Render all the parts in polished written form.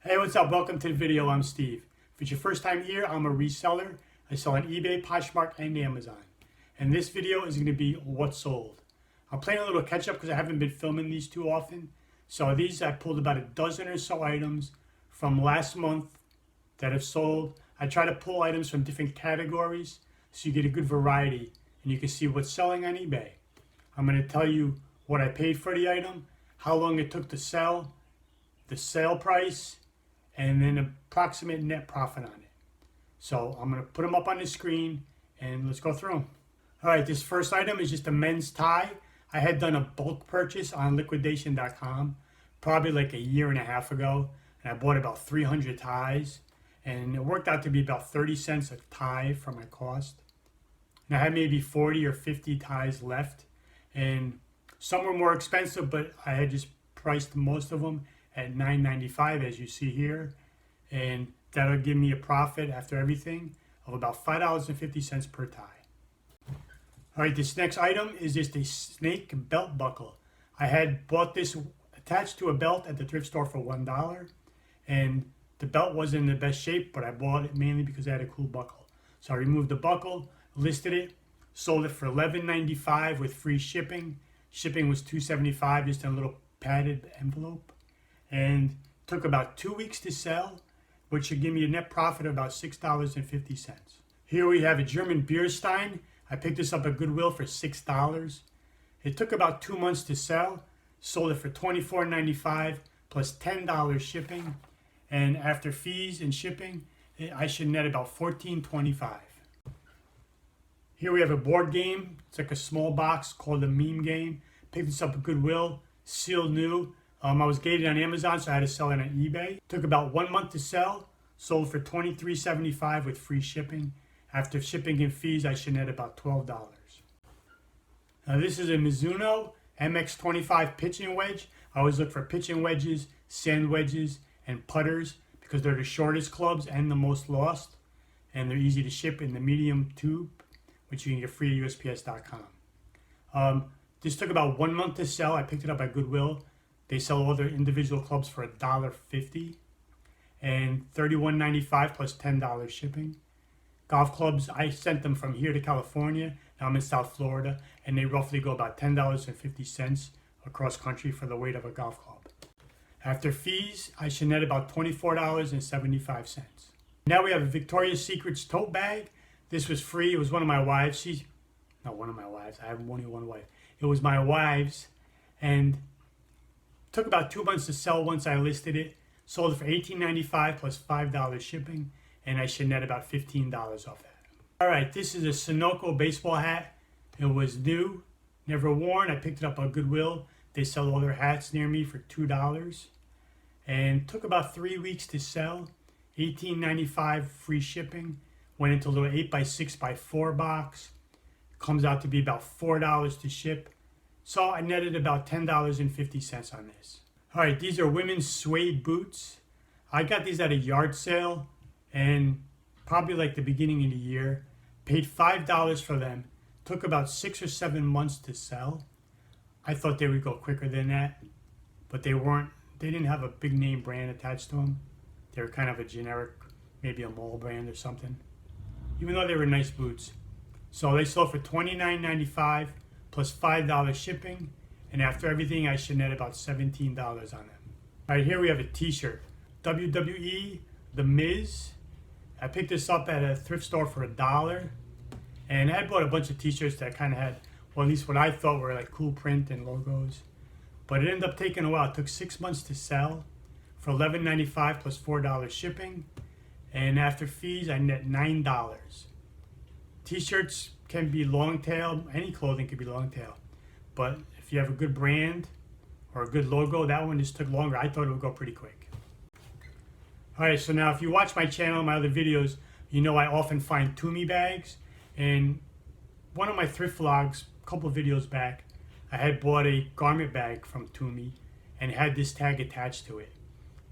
Hey, what's up? Welcome to the video. I'm Steve. If it's your first time here, I'm a reseller. I sell on eBay, Poshmark, and Amazon. And this video is going to be what sold. I'm playing a little catch up because I haven't been filming these too often. So these, I pulled about a dozen or so items from last month that have sold. I try to pull items from different categories so you get a good variety and you can see what's selling on eBay. I'm going to tell you what I paid for the item, how long it took to sell, the sale price, and then approximate net profit on it. So I'm going to put them up on the screen and let's go through them. All right, this first item is just a men's tie. I had done a bulk purchase on liquidation.com probably like a year and a half ago, and I bought about 300 ties, and it worked out to be about 30 cents a tie for my cost. And I had maybe 40 or 50 ties left, and some were more expensive, but I had just priced most of them at $9.95 as you see here, and that'll give me a profit after everything of about $5.50 per tie. All right, this next item is just a snake belt buckle. I had bought this attached to a belt at the thrift store for $1, and the belt wasn't in the best shape, but I bought it mainly because it had a cool buckle. So I removed the buckle, listed it, sold it for $11.95 with free shipping. Shipping was $2.75, just in a little padded envelope, and took about 2 weeks to sell, which should give me a net profit of about $6.50. Here we have a German beer stein. I picked this up at Goodwill for $6. It took about 2 months to sell. Sold it for $24.95 plus $10 shipping, and after fees and shipping, I should net about $14.25. Here we have a board game. It's like a small box called a meme game. Picked this up at Goodwill, sealed new. I was gated on Amazon, so I had to sell it on eBay. Took about 1 month to sell. Sold for $23.75 with free shipping. After shipping and fees, I should net about $12. Now this is a Mizuno MX25 pitching wedge. I always look for pitching wedges, sand wedges, and putters because they're the shortest clubs and the most lost. And they're easy to ship in the medium tube, which you can get free at USPS.com. This took about 1 month to sell. I picked it up at Goodwill. They sell all their individual clubs for $1.50 and $31.95 plus $10 shipping. Golf clubs, I sent them from here to California. Now I'm in South Florida, and they roughly go about $10.50 across country for the weight of a golf club. After fees, I should net about $24.75. Now we have a Victoria's Secret's tote bag. This was free. It was one of my wives. Not one of my wives. I have only one wife. It was my wife's, and took about 2 months to sell once I listed it. Sold it for $18.95 plus $5 shipping, and I should net about $15 off that. All right, this is a Sunoco baseball hat. It was new, never worn. I picked it up on Goodwill. They sell all their hats near me for $2, and took about 3 weeks to sell. $18.95 free shipping. Went into a little 8x6x4 box. Comes out to be about $4 to ship. So I netted about $10.50 on this. All right, these are women's suede boots. I got these at a yard sale, and probably like the beginning of the year. Paid $5 for them. Took about 6 or 7 months to sell. I thought they would go quicker than that, but they weren't. They didn't have a big name brand attached to them. They were kind of a generic, maybe a mall brand or something, even though they were nice boots. So they sold for $29.95 plus $5 shipping, and after everything, I should net about $17 on them. All right, here we have a t-shirt. WWE, The Miz. I picked this up at a thrift store for $1, and I had bought a bunch of t-shirts that kind of had, well, at least what I thought were like cool print and logos. But it ended up taking a while. It took 6 months to sell for $11.95 plus $4 shipping, and after fees, I net $9. T-shirts can be long tail. Any clothing can be long tail, but if you have a good brand or a good logo, that one just took longer. I thought it would go pretty quick. All right, so now if you watch my channel, my other videos, you know I often find Tumi bags. And one of my thrift vlogs, a couple of videos back, I had bought a garment bag from Tumi and it had this tag attached to it.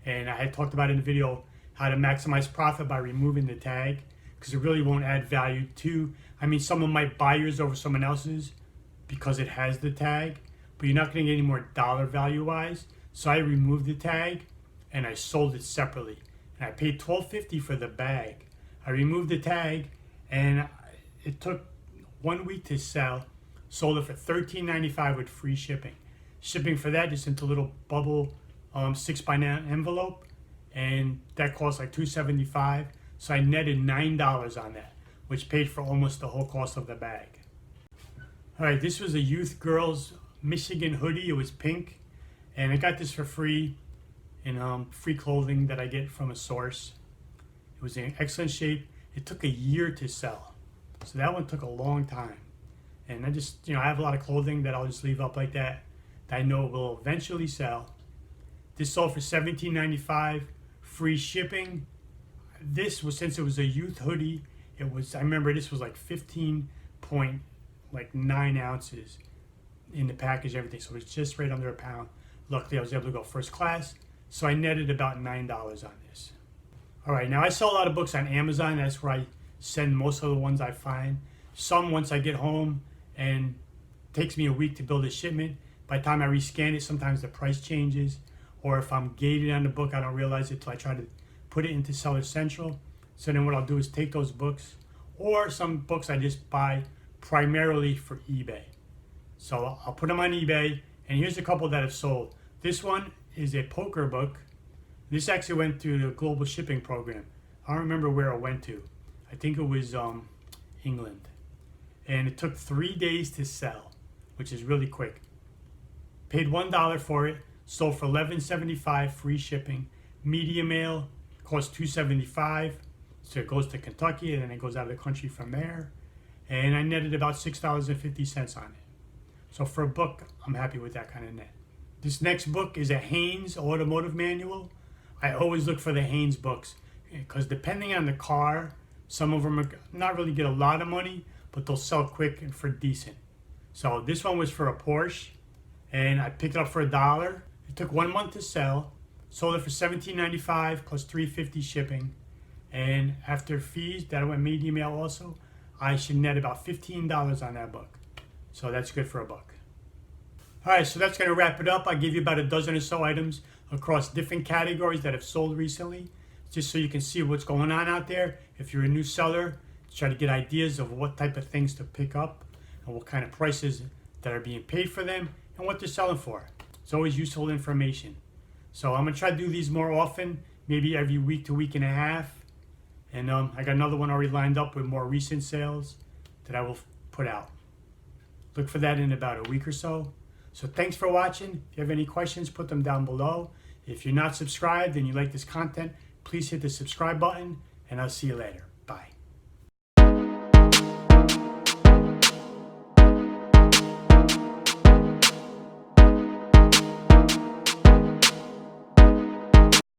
And I had talked about in the video how to maximize profit by removing the tag, because it really won't add value to, someone might buy yours over someone else's because it has the tag, but you're not going to get any more dollar value wise. So I removed the tag. and I sold it separately. And I paid $12.50 for the bag. I removed the tag, and it took 1 week to sell. Sold it for $13.95 with free shipping. Shipping for that just into a little bubble 6x9 envelope, and that cost like $2.75. So I netted $9 on that, which paid for almost the whole cost of the bag. All right, this was a youth girls Michigan hoodie. It was pink, and I got this for free in free clothing that I get from a source. It was in excellent shape. It took a year to sell, so that one took a long time. And I just, I have a lot of clothing that I'll just leave up like that I know will eventually sell. This sold for $17.95, free shipping. This was, since it was a youth hoodie, I remember this was like 15.9 ounces in the package, everything. So it was just right under a pound. Luckily, I was able to go first class. So I netted about $9 on this. All right, now I sell a lot of books on Amazon. That's where I send most of the ones I find. Some, once I get home, and it takes me a week to build a shipment. By the time I rescan it, sometimes the price changes. Or if I'm gated on the book, I don't realize it till I try to put it into Seller Central. So then what I'll do is take those books, or some books I just buy primarily for eBay. So I'll put them on eBay, and here's a couple that have sold. This one is a poker book. This actually went through the global shipping program. I don't remember where it went to. I think it was England. And it took 3 days to sell, which is really quick. Paid $1 for it, sold for $11.75, free shipping. Media mail cost $2.75, so it goes to Kentucky, and then it goes out of the country from there. And I netted about $6.50 on it. So for a book, I'm happy with that kind of net. This next book is a Haynes automotive manual. I always look for the Haynes books because depending on the car, some of them are not really get a lot of money, but they'll sell quick and for decent. So this one was for a Porsche, and I picked it up for $1. It took 1 month to sell. Sold it for $17.95 plus $3.50 shipping. And after fees, that went media mail also, I should net about $15 on that book. So that's good for a book. All right, so that's going to wrap it up. I gave you about a dozen or so items across different categories that have sold recently, just so you can see what's going on out there. If you're a new seller, try to get ideas of what type of things to pick up and what kind of prices that are being paid for them and what they're selling for. It's always useful information. So I'm going to try to do these more often, maybe every week to week and a half. And I got another one already lined up with more recent sales that I will put out. Look for that in about a week or so. So thanks for watching. If you have any questions, put them down below. If you're not subscribed and you like this content, please hit the subscribe button, and I'll see you later.